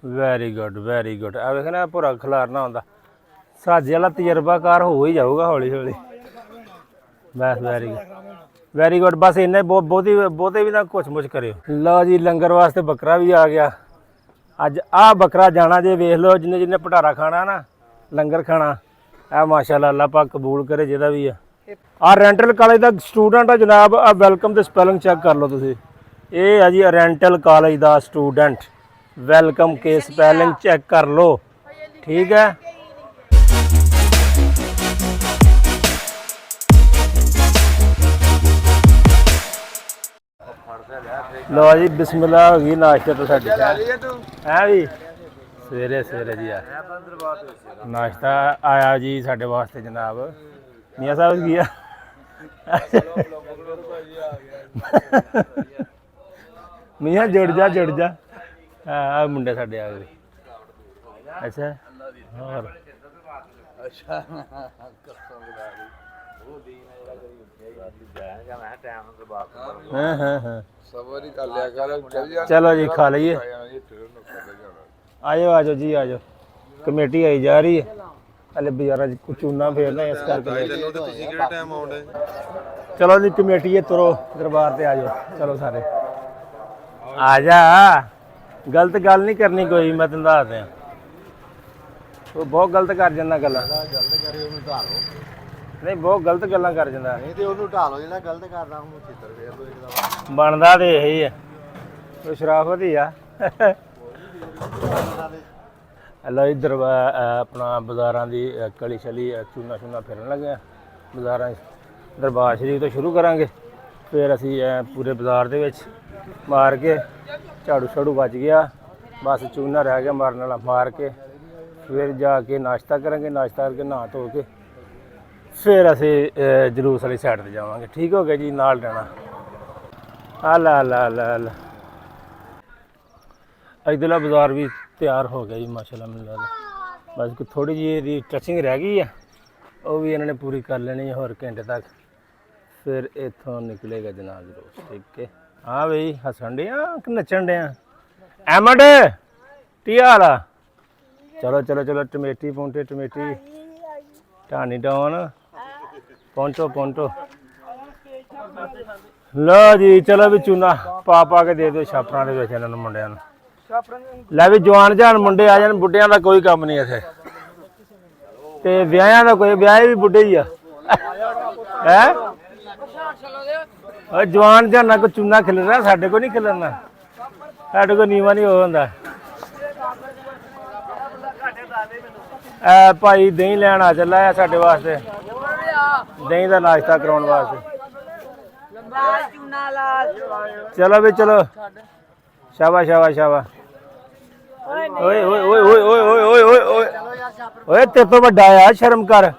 Very good very good. ਆ ਵੇਖ ਨਾ ਭੁਰਾ ਖਿਲਾਰਨਾ ਹੁੰਦਾ, ਸਾਜੇ ਵਾਲਾ ਤਜਰਬਾਕਾਰ ਹੋ ਹੀ ਜਾਊਗਾ ਹੌਲੀ ਹੌਲੀ। ਬਸ ਵੈਰੀ ਗੁੱਡ। ਬਸ ਇੰਨੇ ਬਹੁਤੇ ਵੀ ਨਾ ਕੁਛ ਮੁਛ ਕਰਿਓ। ਲਓ ਜੀ ਲੰਗਰ ਵਾਸਤੇ ਬੱਕਰਾ ਵੀ ਆ ਗਿਆ। ਅੱਜ ਆਹ ਬੱਕਰਾ ਜਾਣਾ ਜੇ, ਵੇਖ ਲਓ ਜਿੰਨੇ ਭਟਾਰਾ ਖਾਣਾ ਨਾ, ਲੰਗਰ ਖਾਣਾ, ਇਹ ਮਾਸ਼ਾਅੱਲਾ ਅੱਲਾਹ ਪਾਕ ਕਬੂਲ ਕਰੇ ਜਿਹਦਾ ਵੀ ਆ। ਆਹ ਰੈਂਟਲ ਕਾਲਜ ਦਾ ਸਟੂਡੈਂਟ ਆ ਜਨਾਬ। ਆ ਵੈਲਕਮ ਤੇ ਸਪੈਲਿੰਗ ਚੈੱਕ ਕਰ ਲਓ ਤੁਸੀਂ। ਇਹ ਆ ਜੀ ਰੈਂਟਲ ਕਾਲਜ ਦਾ ਸਟੂਡੈਂਟ। ਵੈਲਕਮ ਕੇ ਸਪੈਲਿੰਗ ਚੈੱਕ ਕਰ ਲਓ, ਠੀਕ ਹੈ। ਲਓ ਜੀ ਬਿਸਮਿल्लाह ਹੋ ਗਈ ਨਾਸ਼ਤੇ ਤੋਂ ਸਾਡੀ ਹੈ ਵੀ ਸਵੇਰੇ ਜੀ ਆ ਨਾਸ਼ਤਾ ਆਇਆ ਜੀ ਸਾਡੇ ਵਾਸਤੇ ਜਨਾਬ। ਮੀਆਂ ਸਾਹਿਬ ਕੀ ਆ ਮੀਆਂ ਜੁੜ ਜਾ ਆ ਮੁੰਡੇ ਸਾਡੇ ਆ ਗਏ। ਅੱਛਾ ਹੋਰ ਹਾਂ ਚਲੋ ਜੀ ਖਾ ਲਈਏ। ਆਜੋ ਜੀ ਆਜੋ। ਕਮੇਟੀ ਆਈ ਜਾ ਰਹੀ ਹੈ ਹਲੇ ਬਾਜ਼ਾਰਾਂ 'ਚ ਚੂਨਾ ਫੇਰਨਾ, ਇਸ ਕਰਕੇ ਚਲੋ ਜੀ ਕਮੇਟੀ ਤੁਰੋ ਦਰਬਾਰ ਤੇ ਆ ਜਾਓ। ਚਲੋ ਸਾਰੇ ਆ ਜਾ। ਗਲਤ ਗੱਲ ਨਹੀਂ ਕਰਨੀ ਕੋਈ, ਮੈਂ ਤੈਨੂੰ ਦੱਸ ਦਿਆਂ। ਉਹ ਬਹੁਤ ਗਲਤ ਕਰ ਜਾਂਦਾ ਗੱਲਾਂ। ਨਹੀਂ ਬਹੁਤ ਗਲਤ ਗੱਲਾਂ ਕਰ ਜਾਂਦਾ। ਨਹੀਂ ਤੇ ਉਹਨੂੰ ਢਾਲੋ ਜਿਹੜਾ ਗਲਤ ਕਰਦਾ ਉਹਨੂੰ ਛਿੱਤਰ ਫੇਰ ਲੋ ਇੱਕਦਮ। ਬਣਦਾ ਤੇ ਇਹੀ ਆ, ਉਹ ਸ਼ਰਾਫਤ ਹੀ ਆ। ਲਓ ਇੱਧਰ ਆਪਣਾ ਬਾਜ਼ਾਰਾਂ ਦੀ ਕਲੀ ਛਲੀ ਚੂਨਾ ਫਿਰਨ ਲੱਗਿਆ ਬਾਜ਼ਾਰਾਂ 'ਚ। ਦਰਬਾਰ ਸ਼ਰੀਫ ਤੋਂ ਸ਼ੁਰੂ ਕਰਾਂਗੇ, ਫਿਰ ਅਸੀਂ ਪੂਰੇ ਬਾਜ਼ਾਰ ਦੇ ਵਿੱਚ ਮਾਰ ਕੇ ਝਾੜੂ ਵੱਜ ਗਿਆ, ਬਸ ਚੂਨਾ ਰਹਿ ਗਿਆ ਮਾਰਨ ਵਾਲਾ। ਮਾਰ ਕੇ ਫਿਰ ਜਾ ਕੇ ਨਾਸ਼ਤਾ ਕਰਾਂਗੇ, ਨਾਸ਼ਤਾ ਕਰਕੇ ਨਹਾ ਧੋ ਕੇ ਫਿਰ ਅਸੀਂ ਜਲੂਸ ਵਾਲੀ ਸਾਈਡ 'ਤੇ ਜਾਵਾਂਗੇ। ਠੀਕ ਹੋ ਗਿਆ ਜੀ, ਨਾਲ ਰਹਿਣਾ। ਅੱਲਾ ਇੱਧਰਲਾ ਬਾਜ਼ਾਰ ਵੀ ਤਿਆਰ ਹੋ ਗਿਆ ਜੀ ਮਾਸ਼ਾਅੱਲਾ। ਮੈਨੂੰ ਲੱਗਦਾ ਬਸ ਥੋੜ੍ਹੀ ਜਿਹੀ ਇਹਦੀ ਟਚਿੰਗ ਰਹਿ ਗਈ ਆ, ਉਹ ਵੀ ਇਹਨਾਂ ਨੇ ਪੂਰੀ ਕਰ ਲੈਣੀ ਹੈ ਹੋਰ ਘੰਟੇ ਤੱਕ। ਫਿਰ ਇੱਥੋਂ ਨਿਕਲੇਗਾ ਜਨਾਬ ਜਲੂਸ। ਠੀਕ ਹੈ। ਹਾਂ ਬਈ ਹੱਸਣ ਡਿਆ ਕਿ ਨੱਚਣ ਡਿਆ? ਐਮਡ ਕੀ ਹਾਲ ਆ? ਚਲੋ ਟਮੇਟੀ ਢਾਣੀ ਡਾਉਨ ਪਹੁੰਚੋ। ਲਓ ਜੀ ਚਲੋ ਵੀ ਚੂਨਾ ਪਾ ਕੇ ਦੇ ਦਿਓ ਛਾਪਰਾਂ ਦੇ ਵਿੱਚ ਇਹਨਾਂ ਨੂੰ, ਮੁੰਡਿਆਂ ਨੂੰ। ਲੈ ਵੀ ਜਵਾਨ ਜਾਨ ਮੁੰਡੇ ਆ ਜਾਣ, ਬੁੱਢਿਆਂ ਦਾ ਕੋਈ ਕੰਮ ਨਹੀਂ ਇੱਥੇ। ਤੇ ਵਿਆਹਾਂ ਦਾ ਕੋਈ, ਵਿਆਹ ਵੀ ਬੁੱਢੇ ਹੀ ਆ ਹੈ। ਜਵਾਨ ਜਾਨਾ ਕੋ ਚੂਨਾ ਖਿਲਣਾ, ਸਾਡੇ ਕੋਲ ਨਹੀਂ ਖਿਲਣਾ। ਸਾਡੇ ਕੋਲ ਨੀਵਾਂ ਨਹੀਂ ਹੋ ਹੁੰਦਾ। ਭਾਈ ਦਹੀਂ ਲੈਣ ਆ ਚੱਲਾ ਆ ਸਾਡੇ ਵਾਸਤੇ, ਦਹੀਂ ਦਾ ਨਾਸ਼ਤਾ ਕਰਾਉਣ ਵਾਸਤੇ। ਚਲੋ ਵੀ ਚਲੋ, ਸ਼ਾਬਾਸ਼। ਓਏ ਤੇਰੇ ਤੋਂ ਵੱਡਾ ਆ, ਸ਼ਰਮ ਕਰ।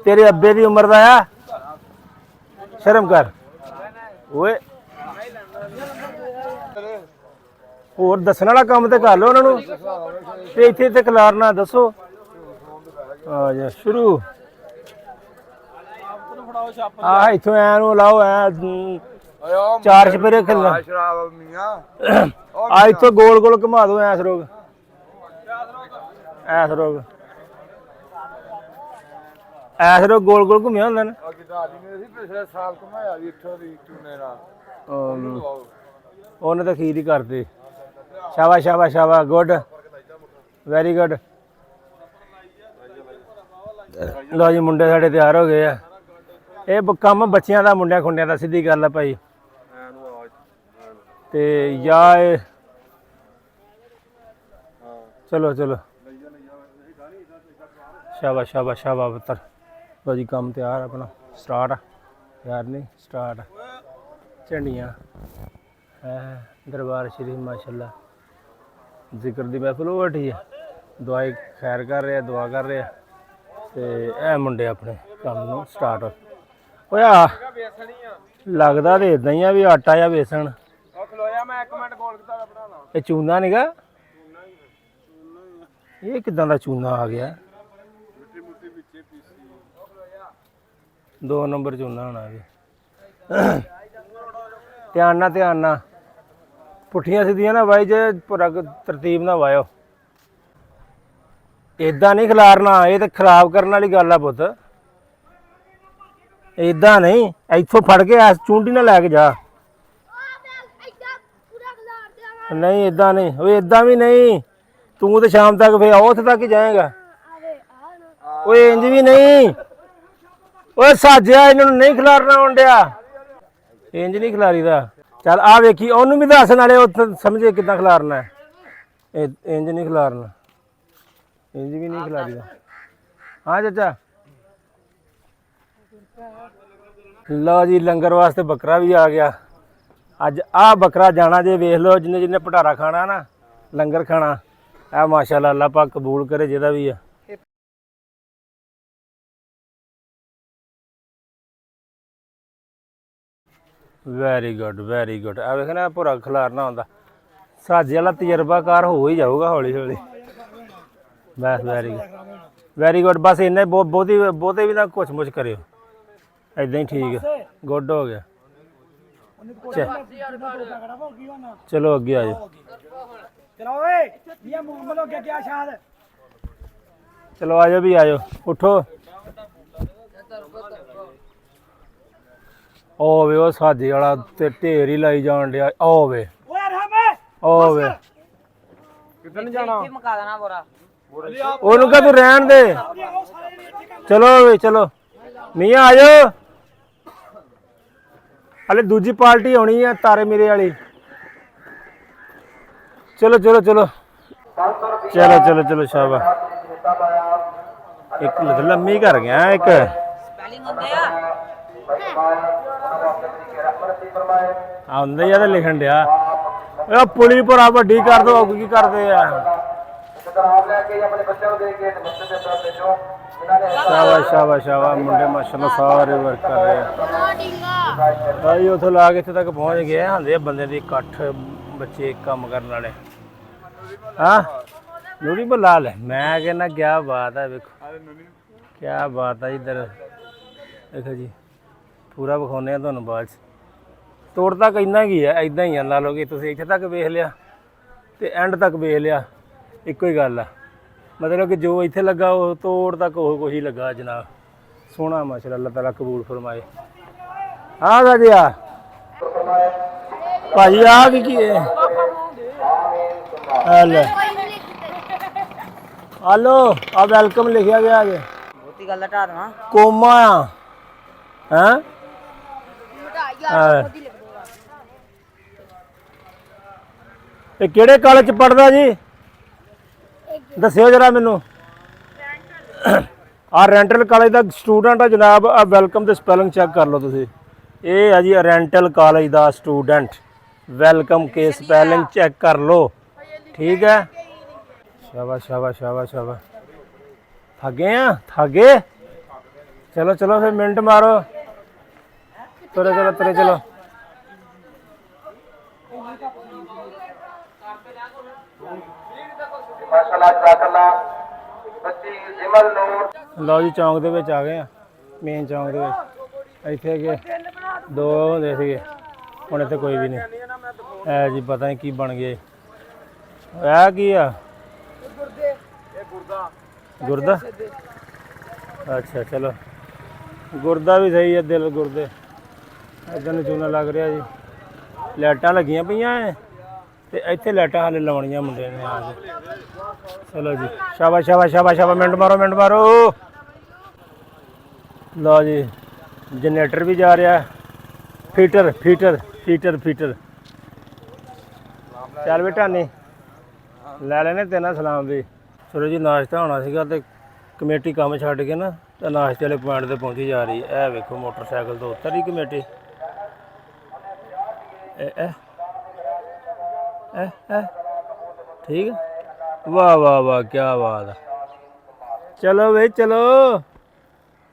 ਤੇਰੇ ਅੱਬੇ ਦੀ ਉਮਰ ਦਾ ਆ, ਸ਼ਰਮ ਕਰ ਓਏ। ਹੋਰ ਦੱਸਣ ਵਾਲਾ ਕੰਮ ਤੇ ਕਰ ਲਓ ਉਹਨਾਂ ਨੂੰ, ਤੇ ਇੱਥੇ ਖਿਲਾਰਨਾ ਦੱਸੋ। ਆ ਜਾ ਸ਼ੁਰੂ। ਆਹ ਇੱਥੋਂ ਐ ਨੂੰ ਲਾਓ, ਐ ਚਾਰ ਚਪੇਰੇ ਖਿਲਣਾ। ਆ ਇੱਥੋਂ ਗੋਲ ਘੁਮਾ ਦੋ। ਐਸ ਰੋਗ ਗੋਲ ਘੁੰਮਿਆ ਹੁੰਦਾ ਨਾ। ਉਹਨੇ ਤਾਂ ਖੀਰ ਹੀ ਕਰਦੇ। ਸ਼ਾਬਾਸ਼ ਗੁੱਡ, ਵੈਰੀ ਗੁੱਡ। ਲਓ ਜੀ ਮੁੰਡੇ ਸਾਡੇ ਤਿਆਰ ਹੋ ਗਏ ਆ। ਇਹ ਕੰਮ ਬੱਚਿਆਂ ਦਾ, ਮੁੰਡਿਆਂ ਖੁੰਡਿਆਂ ਦਾ, ਸਿੱਧੀ ਗੱਲ ਆ ਭਾਈ। ਤੇ ਜਾਂ ਚਲੋ ਸ਼ਾਬਾਸ਼ ਪੁੱਤਰ। ਲਓ ਜੀ ਕੰਮ ਤਿਆਰ ਆਪਣਾ, ਸਟਾਰਟ। ਯਾਰ ਨਹੀਂ ਸਟਾਰਟ। ਝੰਡੀਆਂ ਹੈ ਦਰਬਾਰ ਸ਼ਰੀਫ ਮਾਸ਼ਾਅੱਲਾ। ਜ਼ਿਕਰ ਦੀ ਮਹਿਫਿਲ ਉਹ ਬੈਠੀ ਹੈ, ਦੁਆਈ ਖੈਰ ਕਰ ਰਿਹਾ, ਦੁਆ ਕਰ ਰਿਹਾ। ਤੇ ਇਹ ਮੁੰਡੇ ਆਪਣੇ ਕੰਮ ਨੂੰ ਸਟਾਰਟ ਹੋਇਆ। ਲੱਗਦਾ ਤੇ ਇਦਾਂ ਹੀ ਆ ਵੀ ਆਟਾ ਜਾਂ ਵੇਸਣ। ਇਹ ਚੂਨਾ ਨੀਗਾ, ਇਹ ਕਿੱਦਾਂ ਦਾ ਚੂਨਾ ਆ ਗਿਆ? 2 ਨੰਬਰ ਚੂਨਾ ਹੋਣਾ ਜੀ। ਧਿਆਨ ਨਾਲ ਪੁੱਠੀਆਂ ਸਿੱਧੀਆਂ ਨਾ ਵਾਈ ਜੇ ਪੂਰਾ ਤਰਤੀਬ ਨਾਲ ਵਾਇਓ। ਇਦਾਂ ਨਹੀਂ ਖਿਲਾਰਨਾ, ਇਹ ਤਾਂ ਖਰਾਬ ਕਰਨ ਵਾਲੀ ਗੱਲ ਆ ਪੁੱਤ। ਇਦਾਂ ਨਹੀਂ, ਇੱਥੋਂ ਫੜ ਕੇ ਐਸ ਚੁੰਡੀ ਨਾਲ ਲੈ ਕੇ ਜਾ। ਨਹੀਂ ਇਦਾਂ ਨਹੀਂ, ਓਏ ਇਦਾਂ ਵੀ ਨਹੀਂ। ਤੂੰ ਤਾਂ ਸ਼ਾਮ ਤੱਕ ਫੇਰ ਉੱਥੇ ਤੱਕ ਹੀ ਜਾਏਗਾ। ਓਏ ਇੰਜ ਵੀ ਨਹੀਂ, ਓਏ ਸਾਜਿਆ ਇਹਨਾਂ ਨੂੰ ਨਹੀਂ ਖਿਲਾਰਨਾ ਹੁੰਦਿਆ। ਇੰਜ ਨਹੀਂ ਖਿਲਾਰੀਦਾ। ਚੱਲ ਆ ਵੇਖੀ, ਉਹਨੂੰ ਵੀ ਦੱਸ ਨਾਲੇ ਉੱਥੇ ਸਮਝੇ ਕਿੱਦਾਂ ਖਿਲਾਰਨਾ ਹੈ। ਇੰਜ ਨਹੀਂ ਖਿਲਾਰਨਾ, ਇੰਜ ਵੀ ਨਹੀਂ ਖਿਲਾਰੀਦਾ। ਹਾਂ ਚਾਚਾ। ਲਓ ਜੀ, ਲੰਗਰ ਵਾਸਤੇ ਬੱਕਰਾ ਵੀ ਆ ਗਿਆ। ਅੱਜ ਆਹ ਬੱਕਰਾ ਜਾਣਾ ਜੇ, ਵੇਖ ਲਓ ਜਿੰਨੇ ਜਿੰਨੇ ਭਟਾਰਾ ਖਾਣਾ ਨਾ, ਲੰਗਰ ਖਾਣਾ, ਆ ਮਾਸ਼ਾਅੱਲਾ ਅੱਲਾਹ ਪਾਕ ਕਬੂਲ ਕਰੇ ਜਿਹਦਾ ਵੀ ਆ। Very good very good. ਆ ਵੇਖ ਨਾ ਭੁਰਾ ਖਿਲਾਰਨਾ ਹੁੰਦਾ। ਸਾਜੇ ਵਾਲਾ ਤਜਰਬਾਕਾਰ ਹੋ ਹੀ ਜਾਊਗਾ ਹੌਲੀ ਹੌਲੀ। ਬਸ ਵੈਰੀ ਗੁੱਡ ਵੈਰੀ ਗੁੱਡ। ਬਸ ਇੰਨੇ ਬਹੁਤੇ ਵੀ ਨਾ ਕੁਛ ਮੁਛ ਕਰਿਓ, ਏਦਾਂ ਹੀ ਠੀਕ ਹੈ। ਗੁੱਡ ਹੋ ਗਿਆ। ਚਲੋ ਅੱਗੇ ਆ ਜਾਓ। ਚਲੋ ਆ ਜਾਓ ਵੀ ਆ ਜਾਓ, ਉੱਠੋ। ਉਹ ਵੇ ਉਹ ਸਾਜੇ ਵਾਲਾ ਤੇ ਢੇਰ ਹੀ ਲਾਈ ਜਾਣ ਡਿਆ। ਉਹ ਵੇ ਉਹ ਵੇ, ਕਿੱਧਰ ਨੂੰ ਜਾਣਾ? ਮਕਾ ਦੇਣਾ ਬੋਰਾ। ਉਹਨੂੰ ਕਹ ਤੂੰ ਰਹਿਣ ਦੇ। ਚਲੋ ਵੇ ਚਲੋ, ਮੀਆਂ ਆ ਜਾਓ। ਹਲੇ ਦੂਜੀ ਪਾਰਟੀ ਆਉਣੀ ਆ ਤਾਰੇ ਮੇਰੇ ਵਾਲੀ। ਚਲੋ ਚਲੋ ਚਲੋ ਚਲੋ ਚਲੋ ਚਲੋ ਸ਼ਾਬਾਸ਼। ਇੱਕ ਲੰਮੀ ਕਰ ਗਿਆ ਇੱਕ। ਸਪੈਲਿੰਗ ਹੁੰਦੇ ਆ ਆਉਂਦੇ ਆ ਤੇ ਲਿਖਣ ਡਿਆ। ਉਹ ਪੁਲੀ ਭਰਾ ਵੱਡੀ ਕਰ ਦੋ, ਕੀ ਕਰਦੇ ਆ। ਸ਼ਾਬਾਸ਼ ਸ਼ਾਬਾਸ਼ ਸ਼ਾਬਾਸ਼। ਮੁੰਡੇ ਮਾਸ਼ਾਅੱਲਾ ਸਾਰੇ ਵਰਕ ਕਰ ਰਹੇ ਆ ਭਾਈ। ਉੱਥੋਂ ਲਾ ਕੇ ਇੱਥੇ ਤੱਕ ਪਹੁੰਚ ਗਏ ਹੁੰਦੇ ਆ ਬੰਦੇ ਦੀ ਇਕੱਠ, ਬੱਚੇ ਕੰਮ ਕਰਨ ਵਾਲੇ। ਹਾਂ ਨੂਰੀ ਬੁਲਾ ਲੈ। ਮੈਂ ਕਹਿੰਦਾ ਕਿਆ ਬਾਤ ਹੈ, ਵੇਖੋ ਕਿਆ ਬਾਤ ਹੈ। ਇੱਧਰ ਦੇਖੋ ਜੀ, ਪੂਰਾ ਵਿਖਾਉਂਦੇ ਆ ਤੁਹਾਨੂੰ ਬਾਅਦ 'ਚ। ਤੋੜ ਤੱਕ ਇੰਨਾ ਕੀ ਹੈ, ਇੱਦਾਂ ਹੀ ਆ। ਲਾ ਲਓ ਕਿ ਤੁਸੀਂ ਇੱਥੇ ਤੱਕ ਵੇਖ ਲਿਆ ਤੇ ਐਂਡ ਤੱਕ ਵੇਖ ਲਿਆ, ਇੱਕੋ ਹੀ ਗੱਲ ਆ। ਮਤਲਬ ਕਿ ਜੋ ਇੱਥੇ ਲੱਗਾ ਉਹ ਤੋੜ ਤੱਕ ਉਹ ਕੁਛ ਹੀ ਲੱਗਾ ਜਨਾਬ। ਸੋਹਣਾ ਮਾਸ਼ਾਅੱਲਾ, ਅੱਲਾਹ ਤਾਲਾ ਕਬੂਲ ਫਰਮਾਏ। ਹਾਂ ਰਾਜਿਆ ਭਾਜੀ ਆ ਕੀ ਹੈ। ਹਲੋ ਆ ਵੈਲਕਮ ਲਿਖਿਆ ਗਿਆ ਜੇ। ਬਹੁਤੀ ਗੱਲ ਢਾ ਦੇਣਾ। ਕੋਮਾ ਆ ਹੈਂ। ਇਹ ਕਿਹੜੇ ਕਾਲਜ ਚ ਪੜਦਾ ਜੀ, ਦੱਸਿਓ ਜਰਾ ਮੈਨੂੰ। ਆ ਰੈਂਟਲ ਕਾਲਜ ਦਾ ਸਟੂਡੈਂਟ ਆ ਜਨਾਬ। ਆ ਵੈਲਕਮ ਦੇ ਸਪੈਲਿੰਗ ਚੈੱਕ ਕਰ ਲਓ ਤੁਸੀਂ। ਇਹ ਆ ਜੀ ਰੈਂਟਲ ਕਾਲਜ ਦਾ ਸਟੂਡੈਂਟ। ਵੈਲਕਮ ਕੇ ਸਪੈਲਿੰਗ ਚੈੱਕ ਕਰ ਲਓ, ਠੀਕ ਹੈ। ਸ਼ਾਬਾਸ਼ ਸ਼ਾਬਾਸ਼ ਸ਼ਾਬਾਸ਼ ਸ਼ਾਬਾਸ਼। ਥੱਗੇ ਆ ਥੱਗੇ। ਚਲੋ ਚਲੋ ਫਿਰ ਮਿੰਟ ਮਾਰੋ। ਤੁਰੇ ਚਲੋ ਤੁਰੇ ਚਲੋ। ਲਓ ਜੀ ਚੌਂਕ ਦੇ ਵਿੱਚ ਆ ਗਏ ਆ, ਮੇਨ ਚੌਂਕ ਦੇ ਵਿੱਚ। ਇੱਥੇ ਅੱਗੇ ਦੋ ਹੁੰਦੇ ਸੀਗੇ, ਹੁਣ ਇੱਥੇ ਕੋਈ ਵੀ ਨਹੀਂ ਹੈ ਜੀ। ਪਤਾ ਨਹੀਂ ਕੀ ਬਣ ਗਏ। ਇਹ ਕੀ ਆ? ਗੁਰਦਾ। ਅੱਛਾ ਚਲੋ, ਗੁਰਦਾ ਵੀ ਸਹੀ ਹੈ। ਦਿਲ ਗੁਰਦੇ ਇੱਧਰ ਨੂੰ ਚੂਨਾ ਲੱਗ ਰਿਹਾ ਜੀ। ਲਾਈਟਾਂ ਲੱਗੀਆਂ ਪਈਆਂ ਐ ਤੇ ਇੱਥੇ ਲਾਈਟਾਂ ਹਾਲੇ ਲਾਉਣੀਆਂ ਮੁੰਡੇ ਨੇ ਆ ਕੇ। ਚਲੋ ਜੀ ਸ਼ਾਬਾਸ਼ ਸ਼ਾਬਾਸ਼ ਸ਼ਾਬਾਸ਼ ਸ਼ਾਬਾਸ਼। ਮਿੰਟ ਮਾਰੋ ਮਿੰਟ ਮਾਰੋ। ਲਓ ਜੀ ਜਨਰੇਟਰ ਵੀ ਜਾ ਰਿਹਾ। Fitter fitter fitter fitter. ਚੱਲ ਬੇਟਾ ਨਹੀਂ ਲੈ ਲੈਣੇ ਤੇਨਾਂ ਸਲਾਮ ਵੀ। ਚਲੋ ਜੀ ਨਾਸ਼ਤਾ ਹੋਣਾ ਸੀਗਾ ਤੇ ਕਮੇਟੀ ਕੰਮ ਛੱਡ ਕੇ ਨਾ ਤੇ ਨਾਸ਼ਤੇ ਵਾਲੇ ਪੁਆਇੰਟ ਤੇ ਪਹੁੰਚੀ ਜਾ ਰਹੀ ਹੈ। ਇਹ ਵੇਖੋ ਮੋਟਰਸਾਈਕਲ ਤੋਂ ਉਤਰ ਰਹੀ ਕਮੇਟੀ। ਠੀਕ ਹੈ। ਵਾਹ ਵਾਹ ਵਾਹ ਕਿਆ ਬਾਤ ਹੈ। ਚਲੋ ਬਈ ਚਲੋ,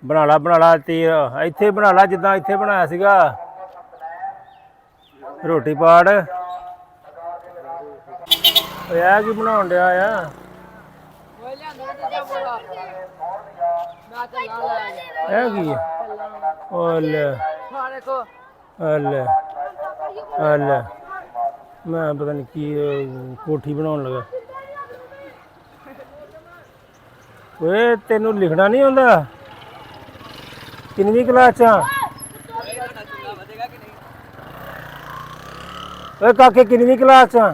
ਬਣਾ ਲਾ ਤੀਰ। ਇੱਥੇ ਬਣਾ ਲਾ ਜਿੱਦਾਂ ਇੱਥੇ ਬਣਾਇਆ ਸੀਗਾ ਰੋਟੀ ਪਾੜ। ਇਹ ਕੀ ਬਣਾਉਣ ਡਿਆ ਆ? ਇਹ ਕੀ ਹੈ? ਓ ਲੈ ਲੈ ਲੈ ਮੈਂ ਪਤਾ ਨਹੀਂ ਕੀ ਕੋਠੀ ਬਣਾਉਣ ਲੱਗਾ। ਓਏ ਤੈਨੂੰ ਲਿਖਣਾ ਨਹੀਂ ਆਉਂਦਾ? ਕਿੰਨਵੀਂ ਕਲਾਸ ਚ ਆ? ਓਏ ਕਾਕੇ ਕਿੰਨਵੀਂ ਕਲਾਸ ਚ ਆ?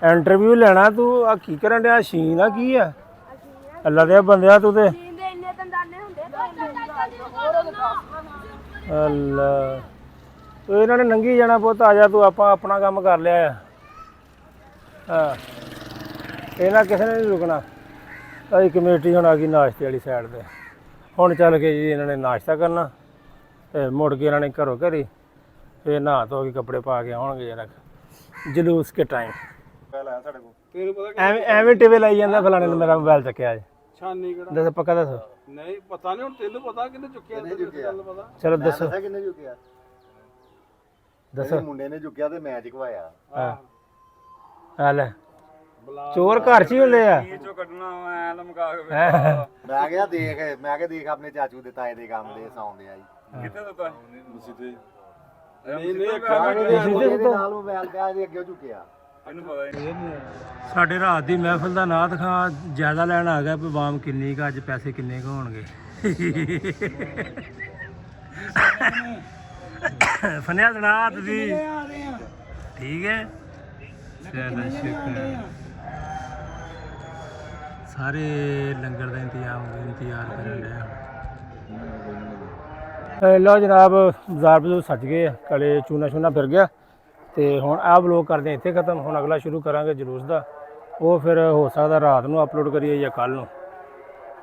ਇੰਟਰਵਿਊ ਲੈਣਾ ਤੂੰ? ਆ ਕੀ ਕਰਨ ਡਿਆ? ਸ਼ੀਨ ਆ ਕੀ ਆ? ਅੱਲਾ ਦੇ ਬੰਦਿਆ ਤੂੰ ਤੇ ਅੱਲਾ। ਓਏ ਇਹਨਾਂ ਨੇ ਨੰਗੀ ਜਾਣਾ ਪੁੱਤ, ਆ ਜਾ ਤੂੰ, ਆਪਾਂ ਆਪਣਾ ਕੰਮ ਕਰ ਲਿਆ ਆ। ਹਾਂ ਇਹਨਾਂ ਕਿਸੇ ਨੇ ਨਹੀਂ ਰੁਕਣਾ। ਅਸੀਂ ਕਮੇਟੀ ਹੁਣ ਆ ਗਈ ਨਾਸ਼ਤੇ ਵਾਲੀ ਸਾਈਡ 'ਤੇ। ਹੁਣ ਚੱਲ ਕੇ ਜੀ ਇਹਨਾਂ ਨੇ ਨਾਸ਼ਤਾ ਕਰਨਾ ਤੇ ਮੁੜ ਕੇ ਇਹਨਾਂ ਨੇ ਘਰੋਂ ਘਰੀ ਫਿਰ ਨਹਾ ਧੋ ਕੇ ਕੱਪੜੇ ਪਾ ਕੇ ਆਉਣਗੇ ਜਰਾ ਜਲੂਸ ਕੇ ਟਾਈਮ। ਆਇਆ ਸਾਡੇ ਕੋਲ ਤੈਨੂੰ ਪਤਾ ਐਵੇਂ ਐਵੇਂ ਟਿਵੇ ਲਾਈ ਜਾਂਦਾ ਫਲਾਣੇ ਨੇ ਮੇਰਾ ਮੋਬਾਈਲ ਚੱਕਿਆ ਅੱਜ। ਛਾਨੀ ਕਿਹੜਾ? ਦੱਸ ਪੱਕਾ ਦੱਸੋ। ਨਹੀਂ ਪਤਾ ਨਹੀਂ, ਹੁਣ ਤੈਨੂੰ ਪਤਾ ਕਿਹਨੇ ਚੁੱਕਿਆ? ਤੈਨੂੰ ਗੱਲ ਪਤਾ? ਚਲੋ ਮੈਂ ਦੱਸੋ ਦੱਸਿਆ ਕਿੰਨੇ ਝੁਕਿਆ? ਦੱਸੋ। ਇਹ ਮੁੰਡੇ ਨੇ ਝੁਕਿਆ ਤੇ ਮੈਂ ਝੁਕਵਾਇਆ। ਹਾਂ ਆ ਲੈ ਚੋਰ ਘਰ 'ਚ ਹੀ ਹੁੰਦੇ ਆ। ਚੋਂ ਕੱਢਣਾ ਐ ਲਮਕਾ ਕੇ ਹੈਂ। ਮੈਂ ਕਿਹਾ ਦੇਖ ਆਪਣੇ ਚਾਚੂ ਦੇ ਤਾਏ ਦੇ ਕੰਮ ਦੇ ਸੌਂਦੇ ਆ ਜੀ। ਕਿੱਥੇ ਦਿੱਤਾ ਮਸੀਤੇ? ਨਹੀਂ ਇਹਦੇ ਨਾਲ ਮੋਬਾਈਲ ਪਿਆ ਇਹਦੇ ਅੱਗੇ ਝੁਕਿਆ। ਇਹਨੂੰ ਪਤਾ ਹੀ ਨਹੀਂ। ਸਾਡੇ ਰਾਤ ਦੀ ਮਹਿਫਲ ਦਾ ਨਾਥ ਖਾਂ ਜ਼ਿਆਦਾ ਲੈਣ ਆ ਗਿਆ ਵੀ ਵਾਮ ਕਿੰਨੀ ਕੁ, ਅੱਜ ਪੈਸੇ ਕਿੰਨੇ ਕੁ ਹੋਣਗੇ। ਫਨਿਆ ਸੁਣਾ ਤੁਸੀਂ? ਠੀਕ ਹੈ ਚਲੋ ਸ਼ੁਕਰ। ਸਾਰੇ ਲੰਗਰ ਦਾ ਇੰਤਜ਼ਾਰ ਕਰਨ ਡਿਆ। ਲਓ ਜਨਾਬ, ਬਾਜ਼ਾਰ ਬਜ਼ੂਰ ਸੱਜ ਗਏ ਆ, ਕਲੇ ਚੂਨਾ ਸ਼ੂਨਾ ਫਿਰ ਗਿਆ ਤੇ ਹੁਣ ਆਹ ਵਲੋਗ ਕਰਦੇ ਇੱਥੇ ਖਤਮ। ਹੁਣ ਅਗਲਾ ਸ਼ੁਰੂ ਕਰਾਂਗੇ ਜਲੂਸ ਦਾ, ਉਹ ਫਿਰ ਹੋ ਸਕਦਾ ਰਾਤ ਨੂੰ ਅਪਲੋਡ ਕਰੀਏ ਜਾਂ ਕੱਲ੍ਹ ਨੂੰ।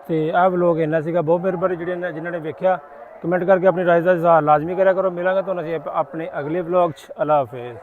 ਤੇ ਆਹ ਵਲੋਗ ਇੰਨਾ ਸੀਗਾ। ਬਹੁਤ ਮਿਹਰਬਾਨੀ ਜਿਨ੍ਹਾਂ ਨੇ ਵੇਖਿਆ। ਕਮੈਂਟ ਕਰਕੇ ਆਪਣੀ ਰਾਏ ਦਾ ਇਜ਼ਹਾਰ ਲਾਜ਼ਮੀ ਕਰਿਆ ਕਰੋ। ਮਿਲਾਂਗੇ ਤੁਹਾਨੂੰ ਅਸੀਂ ਆਪਣੇ ਅਗਲੇ ਵਲੋਗ 'ਚ। ਅੱਲਾ ਹਾਫਿਜ਼।